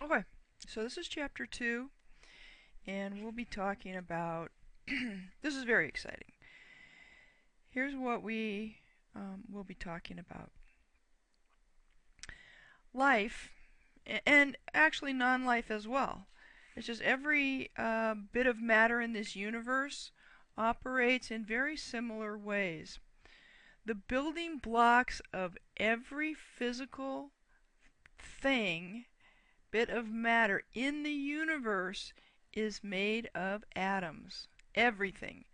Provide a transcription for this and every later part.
Okay, so this is chapter 2, and we'll be talking about. This is very exciting. Here's what we will be talking about: life, and actually non-life as well. It's just every bit of matter in this universe operates in very similar ways. The building blocks of every physical thing, bit of matter in the universe, is made of atoms. Everything.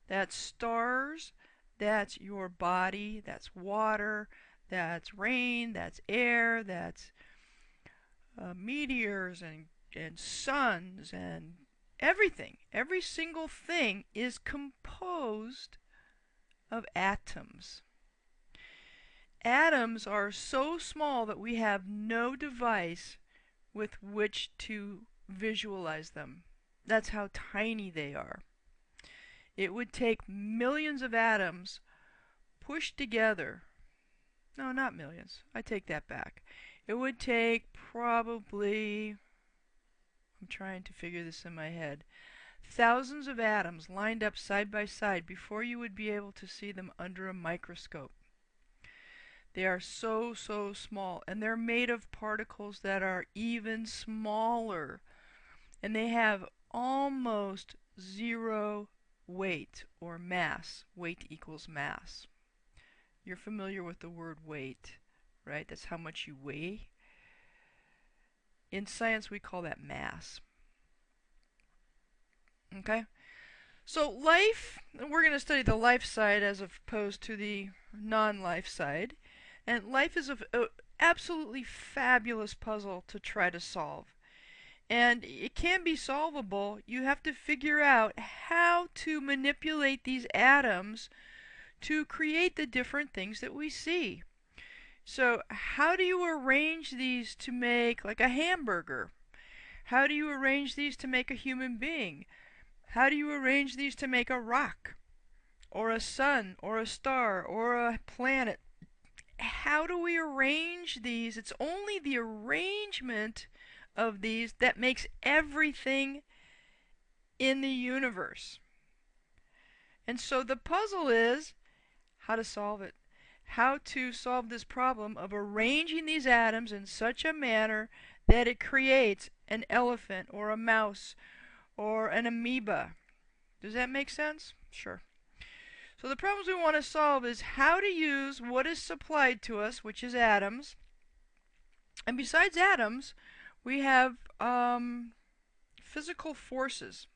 That's stars, that's your body, that's water, that's rain, that's air, that's meteors and suns and everything. Every single thing is composed of atoms. Atoms are so small that we have no device with which to visualize them. That's how tiny they are. It would take millions of atoms pushed together. No, not millions. I take that back. It would take probably, I'm trying to figure this in my head, thousands of atoms lined up side by side before you would be able to see them under a microscope. They are so small, and they're made of particles that are even smaller, and they have almost zero weight or mass. Weight equals mass. You're familiar with the word weight, right? That's how much you weigh. In science, we call that mass. Okay? So life, we're going to study the life side as opposed to the non-life side. And life is an absolutely fabulous puzzle to try to solve. And it can be solvable. You have to figure out how to manipulate these atoms to create the different things that we see. So how do you arrange these to make like a hamburger? How do you arrange these to make a human being? How do you arrange these to make a rock? Or a sun? Or a star? Or a planet? How do we arrange these? It's only the arrangement of these that makes everything in the universe. And so the puzzle is how to solve it. How to solve this problem of arranging these atoms in such a manner that it creates an elephant or a mouse or an amoeba. Does that make sense? Sure. So the problems we want to solve is how to use what is supplied to us, which is atoms. And besides atoms, we have physical forces.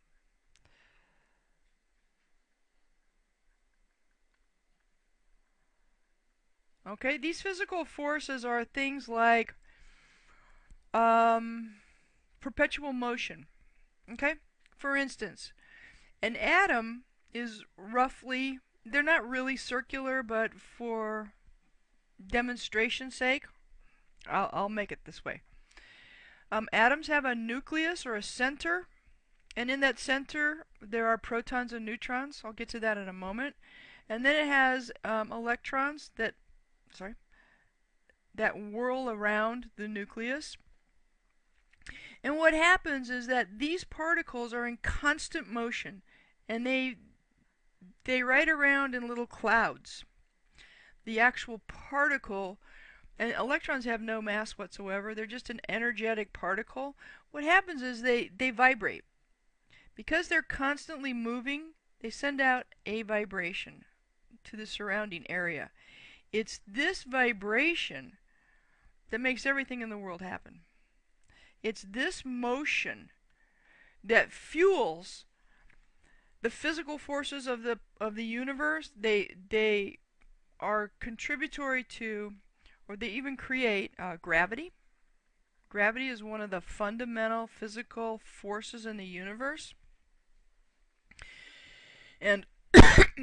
Okay, these physical forces are things like perpetual motion. Okay, for instance, an atom is roughly, they're not really circular, but for demonstration's sake, I'll make it this way. Atoms have a nucleus or a center, and in that center there are protons and neutrons. I'll get to that in a moment. And then it has electrons that whirl around the nucleus. And what happens is that these particles are in constant motion, and they ride around in little clouds. The actual particle, and electrons have no mass whatsoever, they're just an energetic particle. What happens is they vibrate. Because they're constantly moving, they send out a vibration to the surrounding area. It's this vibration that makes everything in the world happen. It's this motion that fuels the physical forces of the universe. They are contributory to, or they even create gravity. Gravity is one of the fundamental physical forces in the universe. And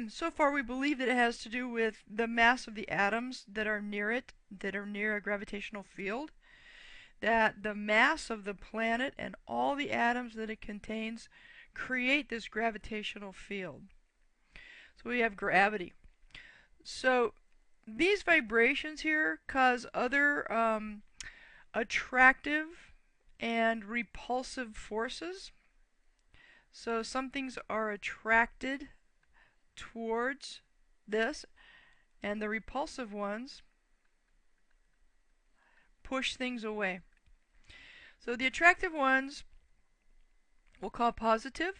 so far we believe that it has to do with the mass of the atoms that are near it, that are near a gravitational field. That the mass of the planet and all the atoms that it contains create this gravitational field. So we have gravity. So these vibrations here cause other attractive and repulsive forces. So some things are attracted towards this, and the repulsive ones push things away. So the attractive ones we'll call positive,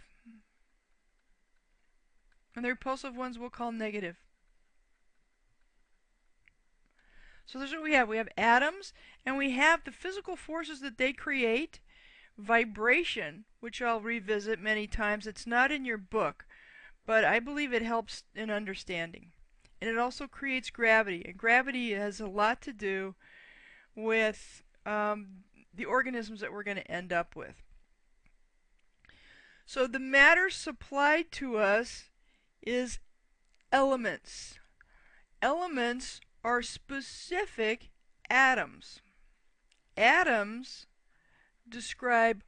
and the repulsive ones we'll call negative. So there's what we have. We have atoms, and we have the physical forces that they create, vibration, which I'll revisit many times. It's not in your book, but I believe it helps in understanding. And it also creates gravity, and gravity has a lot to do with the organisms that we're going to end up with. So the matter supplied to us is elements. Elements are specific atoms. Atoms describe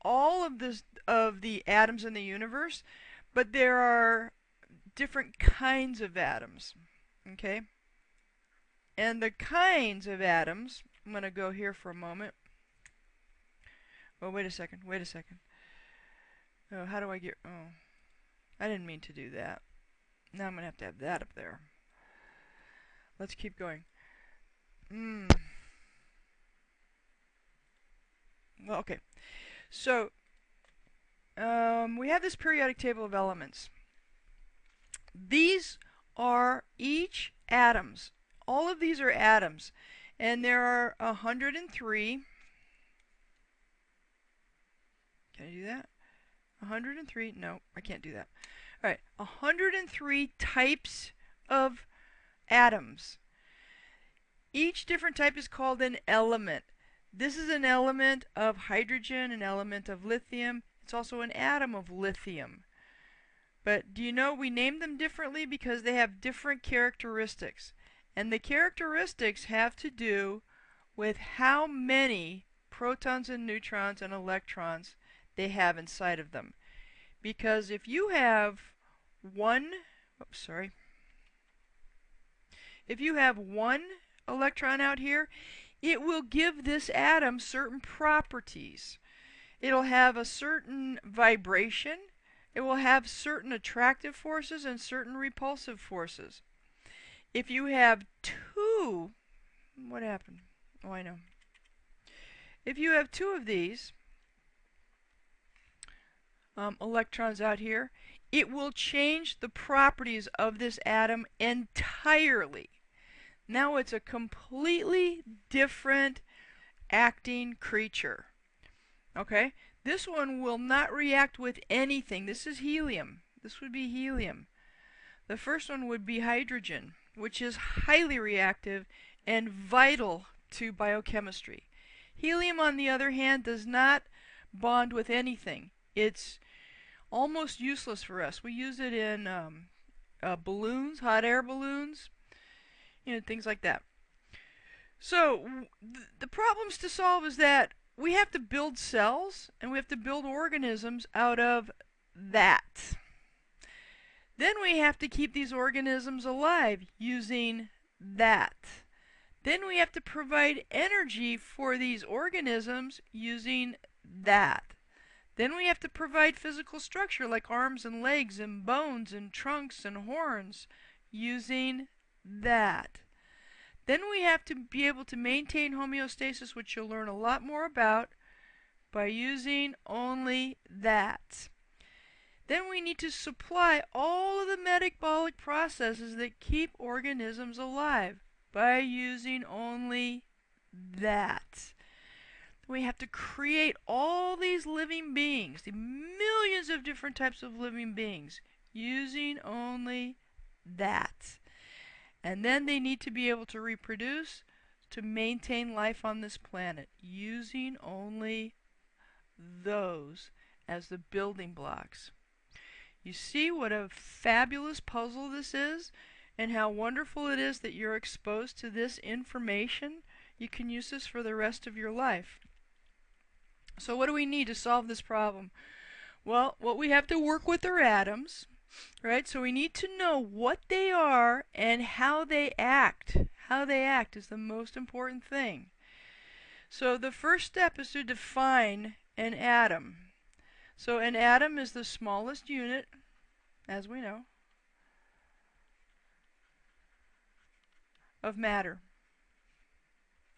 all of the atoms in the universe, but there are different kinds of atoms. Okay? And the kinds of atoms, I'm going to go here for a moment. Oh, wait a second. Oh, how do I get... Oh, I didn't mean to do that. Now I'm going to have that up there. Let's keep going. Well, okay. So, we have this periodic table of elements. These are each atoms. All of these are atoms. And there are 103. Can I do that? 103. No, I can't do that. All right. 103 types of atoms. Each different type is called an element. This is an element of hydrogen, an element of lithium. It's also an atom of lithium. But do you know we name them differently because they have different characteristics? And the characteristics have to do with how many protons and neutrons and electrons they have inside of them. Because if you have one electron out here, it will give this atom certain properties. It'll have a certain vibration. It will have certain attractive forces and certain repulsive forces. If you have two, what happened? Oh, I know. If you have two of these electrons out here, it will change the properties of this atom entirely. Now it's a completely different acting creature. Okay? This one will not react with anything. This is helium. This would be helium. The first one would be hydrogen, which is highly reactive and vital to biochemistry. Helium, on the other hand, does not bond with anything. It's almost useless for us. We use it in balloons, hot air balloons, things like that. So the problems to solve is that we have to build cells and we have to build organisms out of that. Then we have to keep these organisms alive using that. Then we have to provide energy for these organisms using that. Then we have to provide physical structure like arms and legs and bones and trunks and horns using that. Then we have to be able to maintain homeostasis, which you'll learn a lot more about, by using only that. Then we need to supply all of the metabolic processes that keep organisms alive by using only that. We have to create all these living beings, the millions of different types of living beings, using only that. And then they need to be able to reproduce to maintain life on this planet, using only those as the building blocks. You see what a fabulous puzzle this is, and how wonderful it is that you're exposed to this information. You can use this for the rest of your life. So what do we need to solve this problem? Well, what we have to work with are atoms, right? So we need to know what they are and how they act. How they act is the most important thing. So the first step is to define an atom. So an atom is the smallest unit, as we know, of matter.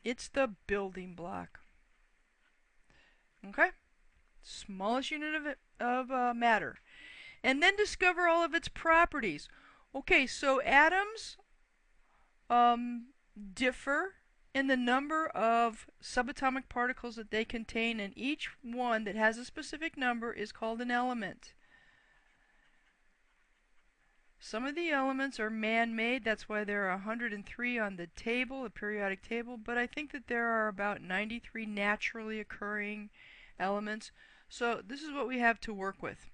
It's the building block. Okay? Smallest unit of matter. And then discover all of its properties. Okay, so atoms differ in the number of subatomic particles that they contain, and each one that has a specific number is called an element. Some of the elements are man-made, that's why there are 103 on the table, the periodic table, but I think that there are about 93 naturally occurring elements. So this is what we have to work with.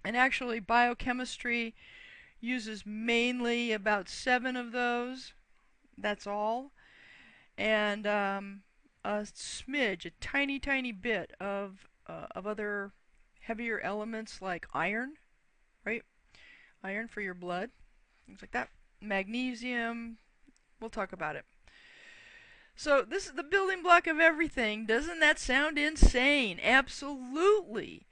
And actually, biochemistry uses mainly about 7 of those. That's all. And a smidge, a tiny, tiny bit of other heavier elements like iron, right? Iron for your blood, things like that. Magnesium, we'll talk about it. So this is the building block of everything. Doesn't that sound insane? Absolutely.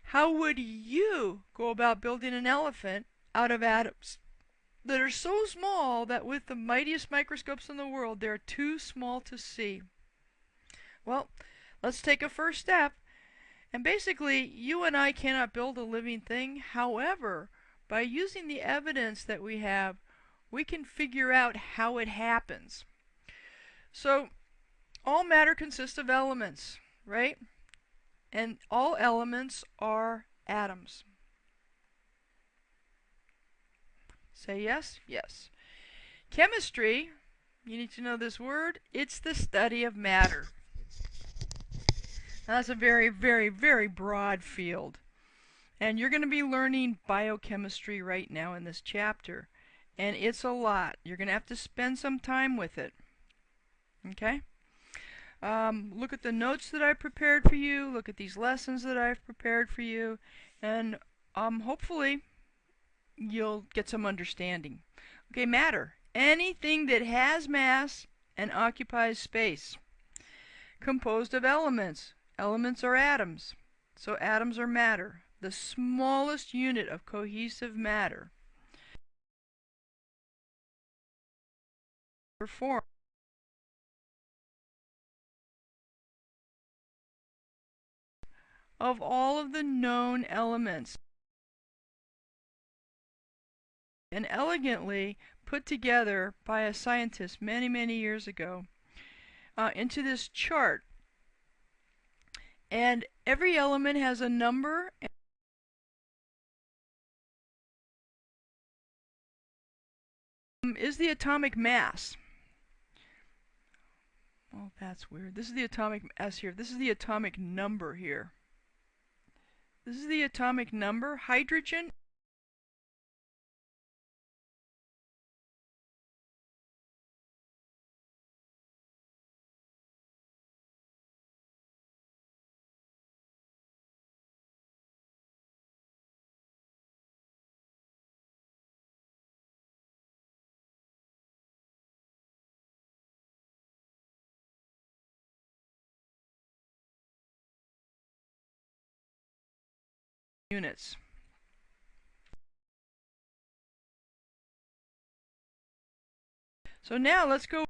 How would you go about building an elephant out of atoms that are so small that with the mightiest microscopes in the world, they're too small to see? Well, let's take a first step. And basically, you and I cannot build a living thing. However, by using the evidence that we have, we can figure out how it happens. So, all matter consists of elements, right? And all elements are atoms. Say yes? Yes. Chemistry, you need to know this word, it's the study of matter. Now, that's a very, very, very broad field. And you're going to be learning biochemistry right now in this chapter. And it's a lot. You're going to have to spend some time with it. Okay? Look at the notes that I prepared for you. Look at these lessons that I've prepared for you. And hopefully you'll get some understanding. Okay, matter. Anything that has mass and occupies space. Composed of elements. Elements are atoms. So atoms are matter. The smallest unit of cohesive matter. Form of all of the known elements, and elegantly put together by a scientist many, many years ago into this chart. And every element has a number. Is the atomic mass. Oh, that's weird. This is the atomic mass here. This is the atomic number here. This is the atomic number. Hydrogen. Units. So now let's go.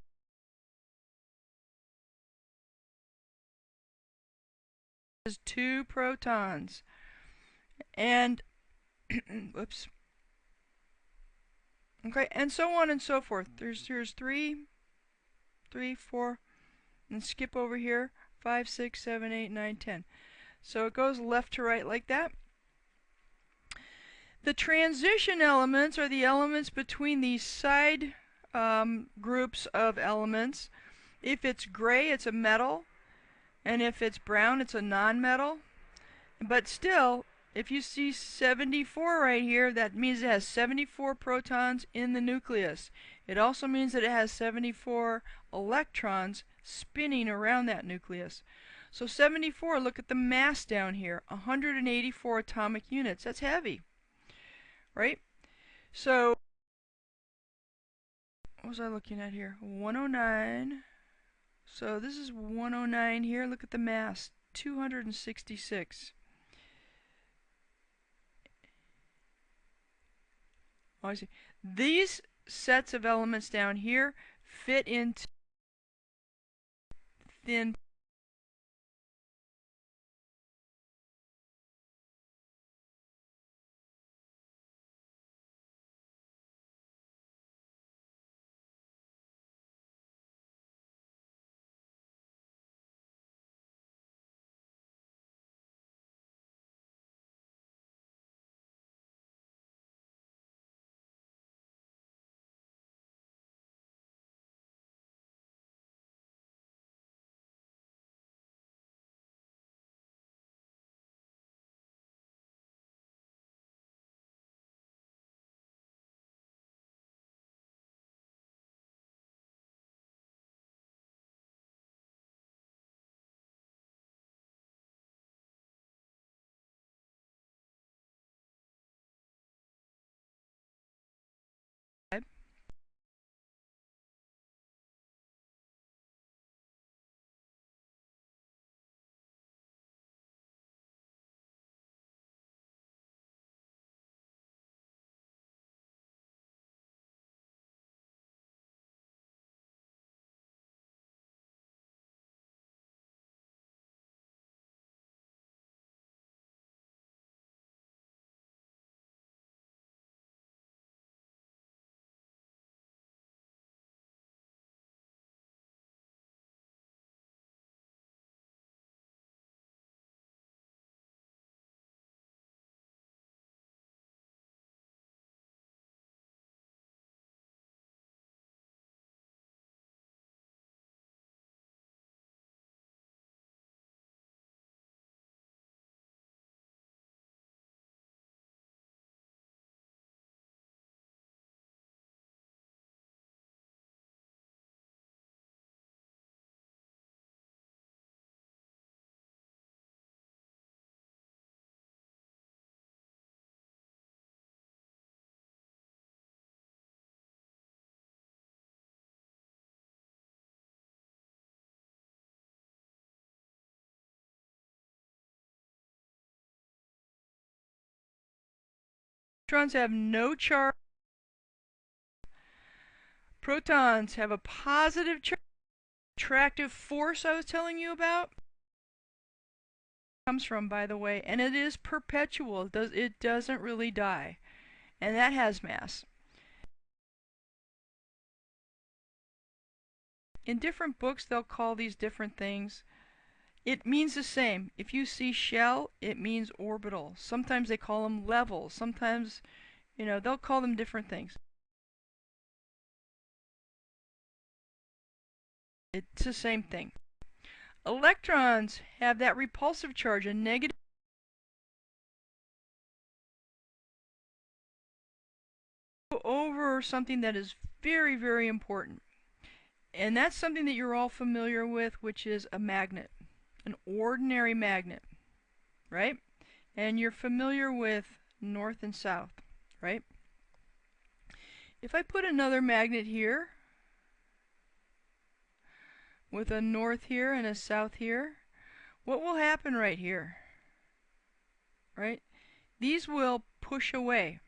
Is 2 protons. And whoops. Okay, and so on and so forth. Here's 3, 4, and skip over here. 5, 6, 7, 8, 9, 10. So it goes left to right like that. The transition elements are the elements between these side groups of elements. If it's gray, it's a metal, and if it's brown, it's a non-metal. But still, if you see 74 right here, that means it has 74 protons in the nucleus. It also means that it has 74 electrons spinning around that nucleus. So 74, look at the mass down here, 184 atomic units. That's heavy, right? So, what was I looking at here? 109. So this is 109 here. Look at the mass, 266. Oh, I see. These sets of elements down here fit into thin. Electrons have no charge. Protons have a positive charge. Attractive force I was telling you about comes from, by the way, and it is perpetual. It doesn't really die, and that has mass. In different books, they'll call these different things. It means the same. If you see shell, it means orbital. Sometimes they call them levels. Sometimes, they'll call them different things. It's the same thing. Electrons have that repulsive charge, a negative over something that is very, very important. And that's something that you're all familiar with, which is a magnet. An ordinary magnet, right? And you're familiar with north and south, right? If I put another magnet here, with a north here and a south here, what will happen right here? Right? These will push away.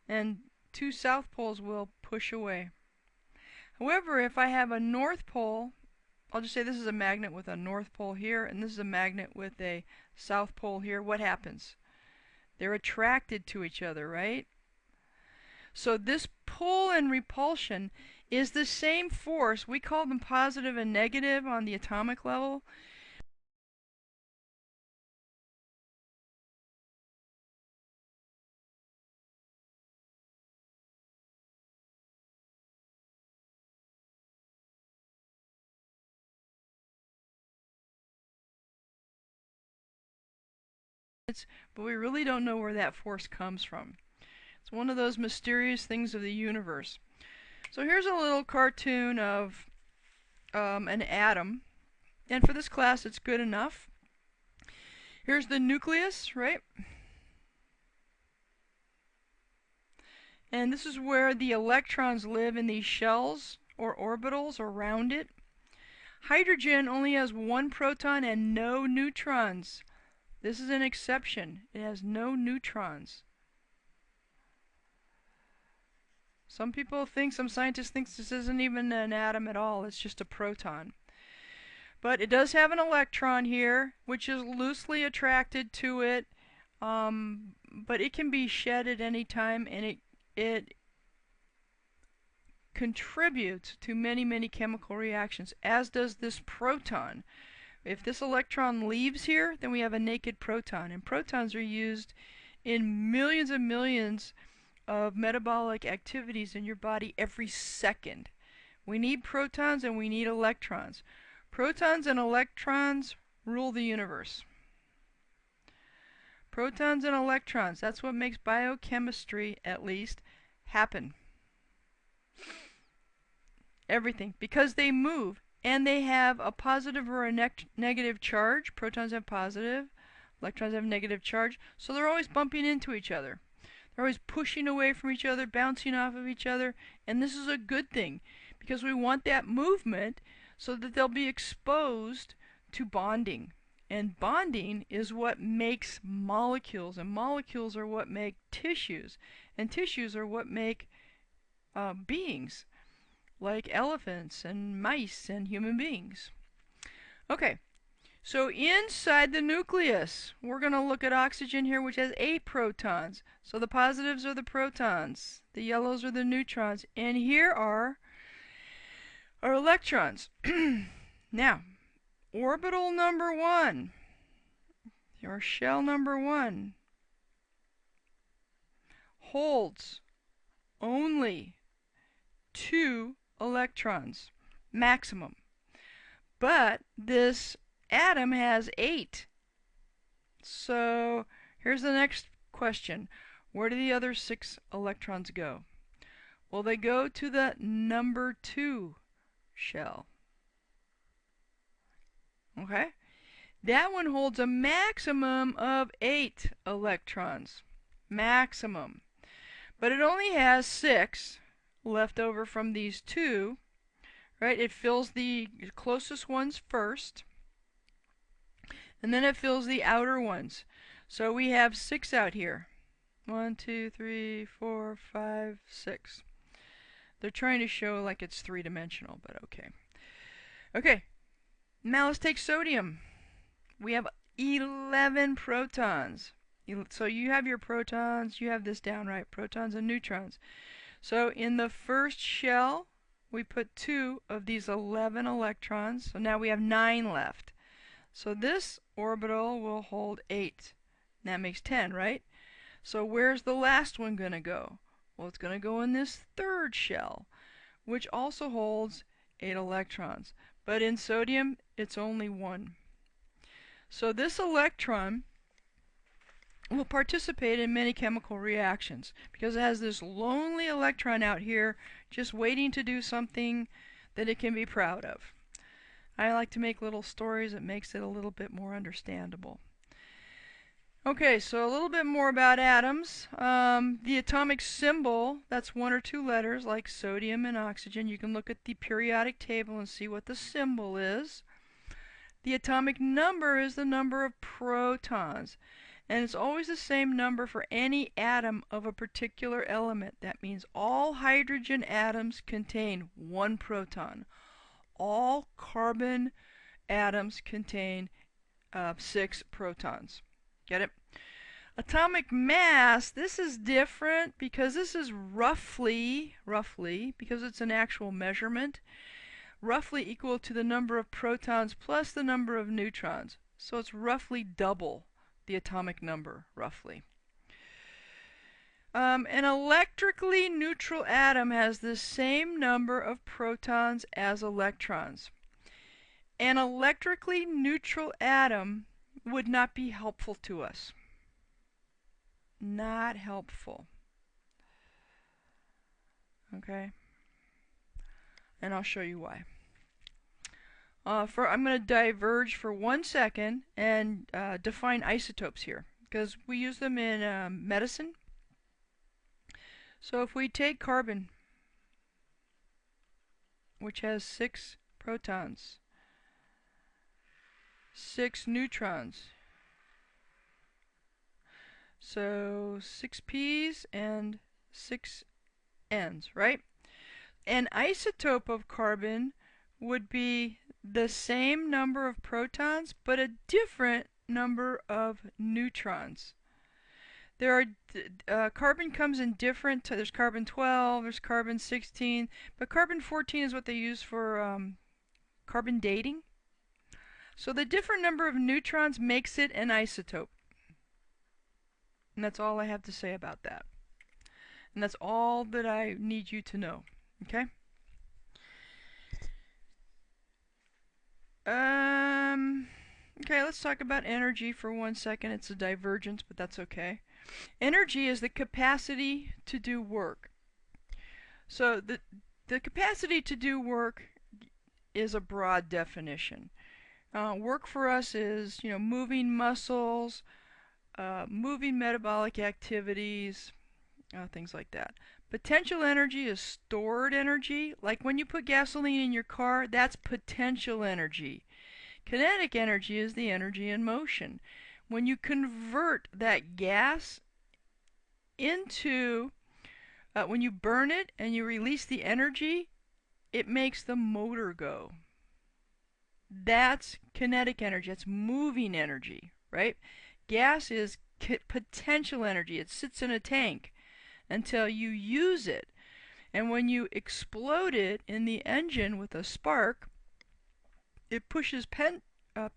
And two south poles will push away. However, if I have a north pole, I'll just say this is a magnet with a north pole here, and this is a magnet with a south pole here. What happens? They're attracted to each other, right? So this pull and repulsion is the same force. We call them positive and negative on the atomic level. But we really don't know where that force comes from. It's one of those mysterious things of the universe. So here's a little cartoon of an atom. And for this class, it's good enough. Here's the nucleus, right? And this is where the electrons live in these shells or orbitals around it. Hydrogen only has one proton and no neutrons. This is an exception. It has no neutrons. Some scientists think this isn't even an atom at all. It's just a proton. But it does have an electron here, which is loosely attracted to it. But it can be shed at any time, and it contributes to many, many chemical reactions, as does this proton. If this electron leaves here, then we have a naked proton. And protons are used in millions and millions of metabolic activities in your body every second. We need protons and we need electrons. Protons and electrons rule the universe. Protons and electrons, that's what makes biochemistry, at least, happen. Everything. Because they move and they have a positive or a negative charge. Protons have positive, electrons have negative charge, so they're always bumping into each other. They're always pushing away from each other, bouncing off of each other, and this is a good thing because we want that movement so that they'll be exposed to bonding. And bonding is what makes molecules, and molecules are what make tissues, and tissues are what make beings, like elephants and mice and human beings. Okay, so inside the nucleus, we're going to look at oxygen here, which has 8 protons. So the positives are the protons, the yellows are the neutrons, and here are our electrons. Now, orbital number 1, or shell number 1, holds only 2 electrons, maximum. But this atom has 8. So here's the next question. Where do the other 6 electrons go? Well, they go to the number 2 shell. Okay? That one holds a maximum of 8 electrons. Maximum. But it only has 6 left over from these 2. Right? It fills the closest ones first, and then it fills the outer ones. So we have 6 out here. 1, 2, 3, 4, 5, 6. They're trying to show like it's three-dimensional, but okay. Okay, now let's take sodium. We have 11 protons. So you have your protons, you have this down, right? Protons and neutrons. So in the first shell, we put 2 of these 11 electrons, so now we have 9 left. So this orbital will hold 8. That makes 10, right? So where's the last one going to go? Well, it's going to go in this third shell, which also holds 8 electrons. But in sodium, it's only 1. So this electron will participate in many chemical reactions because it has this lonely electron out here just waiting to do something that it can be proud of. I like to make little stories that makes it a little bit more understandable. Okay, so a little bit more about atoms. The atomic symbol, that's 1 or 2 letters like sodium and oxygen. You can look at the periodic table and see what the symbol is. The atomic number is the number of protons. And it's always the same number for any atom of a particular element. That means all hydrogen atoms contain 1 proton. All carbon atoms contain 6 protons. Get it? Atomic mass, this is different because this is roughly, because it's an actual measurement, roughly equal to the number of protons plus the number of neutrons. So it's roughly double the atomic number, roughly. An electrically neutral atom has the same number of protons as electrons. An electrically neutral atom would not be helpful to us. Not helpful. Okay? And I'll show you why. I'm going to diverge for 1 second and define isotopes here because we use them in medicine. So if we take carbon, which has 6 protons, 6 neutrons. So 6 p's and 6 n's, right? An isotope of carbon would be the same number of protons but a different number of neutrons. There are carbon comes in different. There's carbon 12. There's carbon 16. But carbon 14 is what they use for carbon dating. So the different number of neutrons makes it an isotope. And that's all I have to say about that. And that's all that I need you to know. Okay? Okay, let's talk about energy for 1 second. It's a divergence, but that's okay. Energy is the capacity to do work. So the capacity to do work is a broad definition. Work for us is, moving muscles, moving metabolic activities, things like that. Potential energy is stored energy. Like when you put gasoline in your car, that's potential energy. Kinetic energy is the energy in motion. When you convert that gas into, when you burn it and you release the energy, it makes the motor go. That's kinetic energy. That's moving energy, right? Gas is potential energy. It sits in a tank until you use it. And when you explode it in the engine with a spark, it pushes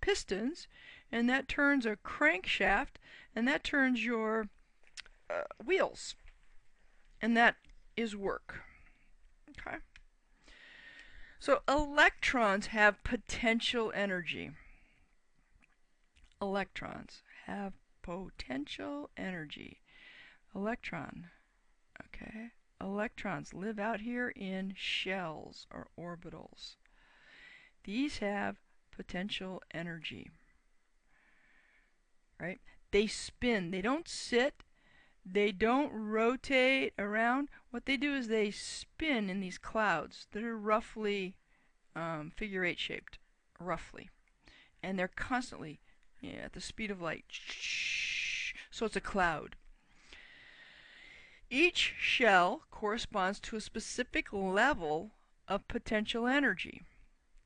pistons, and that turns a crankshaft, and that turns your wheels. And that is work. Okay? So electrons have potential energy. Electrons have potential energy. Electron. Okay? Electrons live out here in shells or orbitals. These have potential energy. Right? They spin. They don't sit. They don't rotate around. What they do is they spin in these clouds that are roughly figure 8 shaped. Roughly. And they're constantly at the speed of light. So it's a cloud. Each shell corresponds to a specific level of potential energy.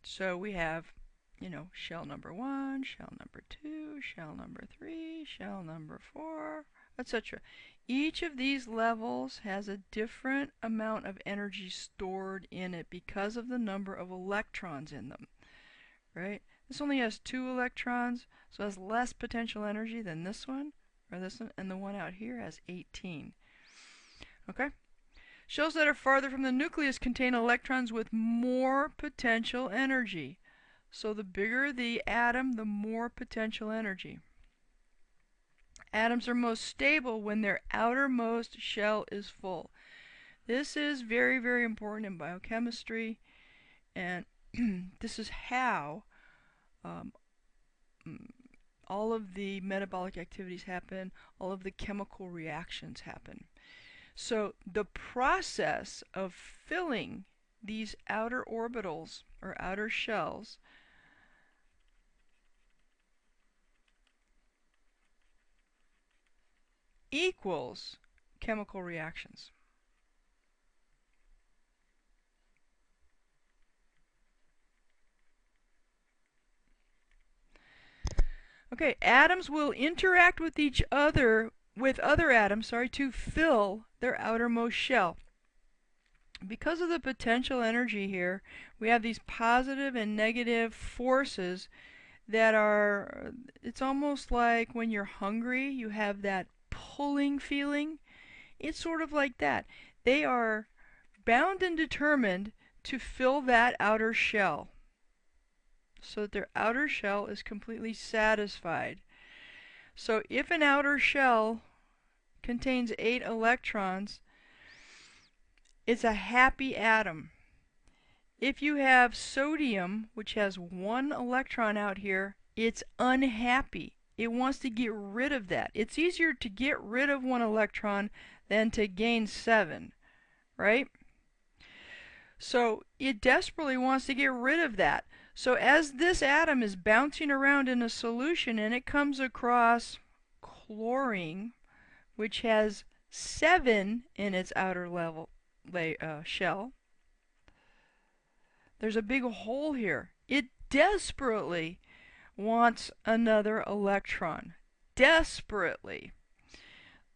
So we have, shell number 1, shell number 2, shell number 3, shell number 4, etc. Each of these levels has a different amount of energy stored in it because of the number of electrons in them. Right? This only has 2 electrons, so it has less potential energy than this one, or this one, and the one out here has 18. Okay? Shells that are farther from the nucleus contain electrons with more potential energy. So the bigger the atom, the more potential energy. Atoms are most stable when their outermost shell is full. This is very, very important in biochemistry, and this is how all of the metabolic activities happen, all of the chemical reactions happen. So the process of filling these outer orbitals or outer shells equals chemical reactions. Okay, atoms will interact with each other, with other atoms, to fill their outermost shell. Because of the potential energy here, we have these positive and negative forces that are, it's almost like when you're hungry, you have that pulling feeling. It's sort of like that. They are bound and determined to fill that outer shell, so that their outer shell is completely satisfied. So if an outer shell contains 8 electrons, it's a happy atom. If you have sodium, which has 1 electron out here, it's unhappy. It wants to get rid of that. It's easier to get rid of 1 electron than to gain 7, right? So it desperately wants to get rid of that. So as this atom is bouncing around in a solution and it comes across chlorine, which has 7 in its outer shell, there's a big hole here. It desperately wants another electron. Desperately.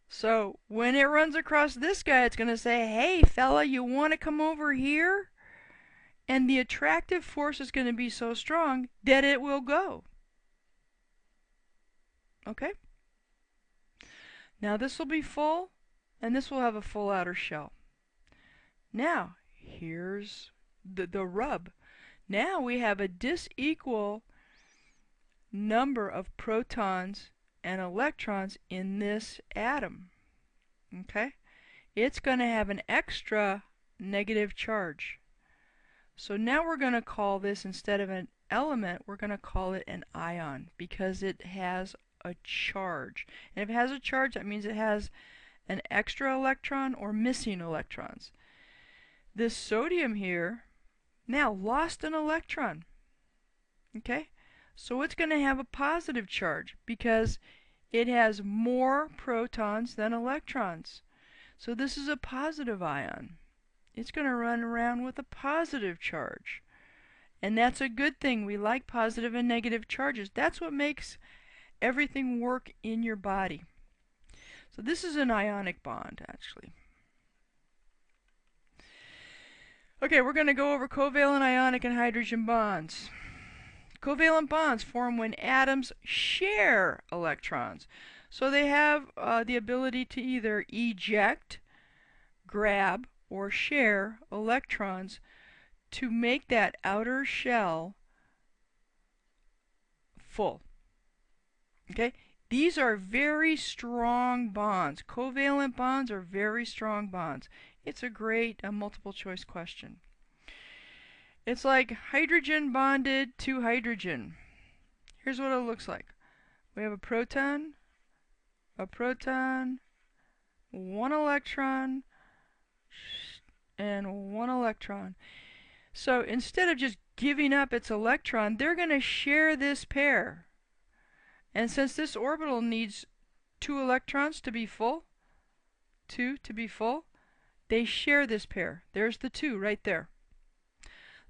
So when it runs across this guy, it's going to say, hey fella, you want to come over here? And the attractive force is going to be so strong that it will go. Okay? Now this will be full, and this will have a full outer shell. Now, here's the rub. Now we have a disequal number of protons and electrons in this atom. Okay? It's going to have an extra negative charge. So now we're going to call this, instead of an element, we're going to call it an ion because it has a charge. And if it has a charge, that means it has an extra electron or missing electrons. This sodium here now lost an electron. Okay? So it's going to have a positive charge because it has more protons than electrons. So this is a positive ion. It's going to run around with a positive charge. And that's a good thing. We like positive and negative charges. That's what makes everything work in your body. So this is an ionic bond, actually. Okay, we're going to go over covalent, ionic, and hydrogen bonds. Covalent bonds form when atoms share electrons. So they have the ability to either eject, grab, or share electrons to make that outer shell full. Okay? These are very strong bonds. Covalent bonds are very strong bonds. It's a great multiple choice question. It's like hydrogen bonded to hydrogen. Here's what it looks like. We have a proton, one electron, and one electron. So instead of just giving up its electron, they're going to share this pair. And since this orbital needs 2 electrons to be full, 2 to be full, they share this pair. There's the 2 right there.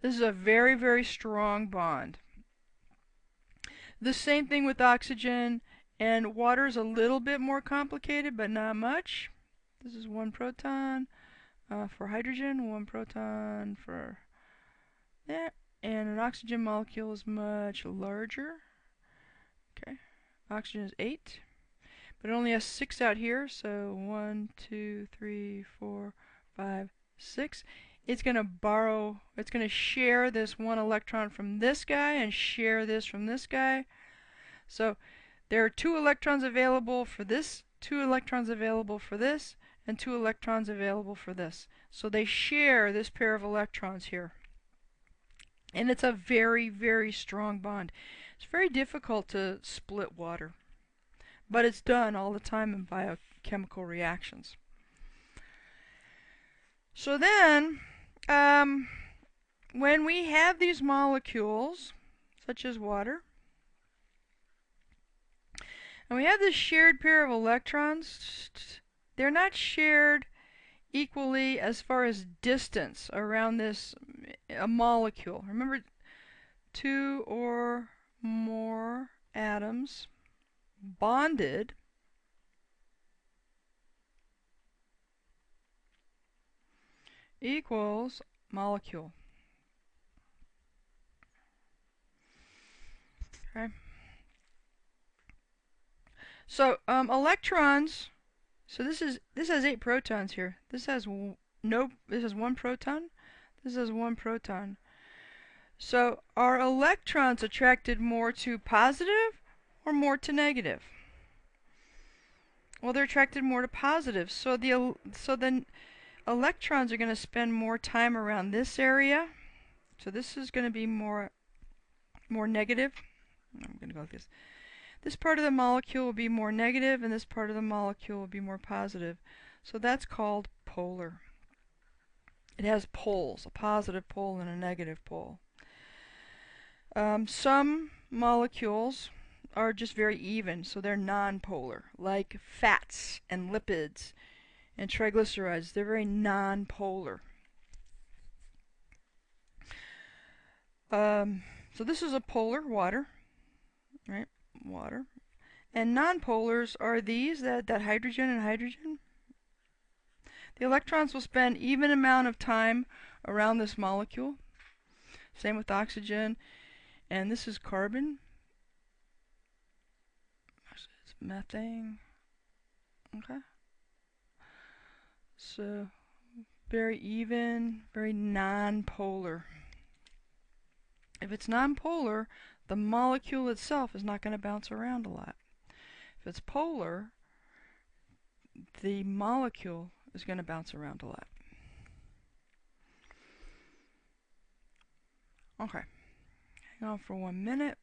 This is a very, very strong bond. The same thing with oxygen, and water is a little bit more complicated, but not much. This is 1 proton for hydrogen, 1 proton for that, and an oxygen molecule is much larger. Okay, oxygen is 8, but it only has 6 out here, so 1, 2, 3, 4, 5, 6. It's going to share this 1 electron from this guy and share this from this guy. So there are 2 electrons available for this, 2 electrons available for this, and 2 electrons available for this. So they share this pair of electrons here. And it's a very, very strong bond. It's very difficult to split water, but it's done all the time in biochemical reactions. So then, when we have these molecules, such as water, and we have this shared pair of electrons, they're not shared equally as far as distance around this molecule. Remember, 2 or more atoms bonded equals molecule. Okay. So electrons. So this has 8 protons here. This has 1 proton. This has 1 proton. So are electrons attracted more to positive or more to negative? Well, they're attracted more to positive. So then electrons are going to spend more time around this area. So this is going to be more negative. I'm going to go like this. This part of the molecule will be more negative, and this part of the molecule will be more positive. So that's called polar. It has poles, a positive pole and a negative pole. Some molecules are just very even, so they're nonpolar, like fats and lipids and triglycerides. They're very nonpolar. So this is a polar water, right? Water. And nonpolars are these, that hydrogen and hydrogen. The electrons will spend even amount of time around this molecule. Same with oxygen. And this is carbon. It's methane. Okay. So very even, very nonpolar. If it's nonpolar, the molecule itself is not going to bounce around a lot. If it's polar, the molecule is going to bounce around a lot. Okay. Hang on for 1 minute.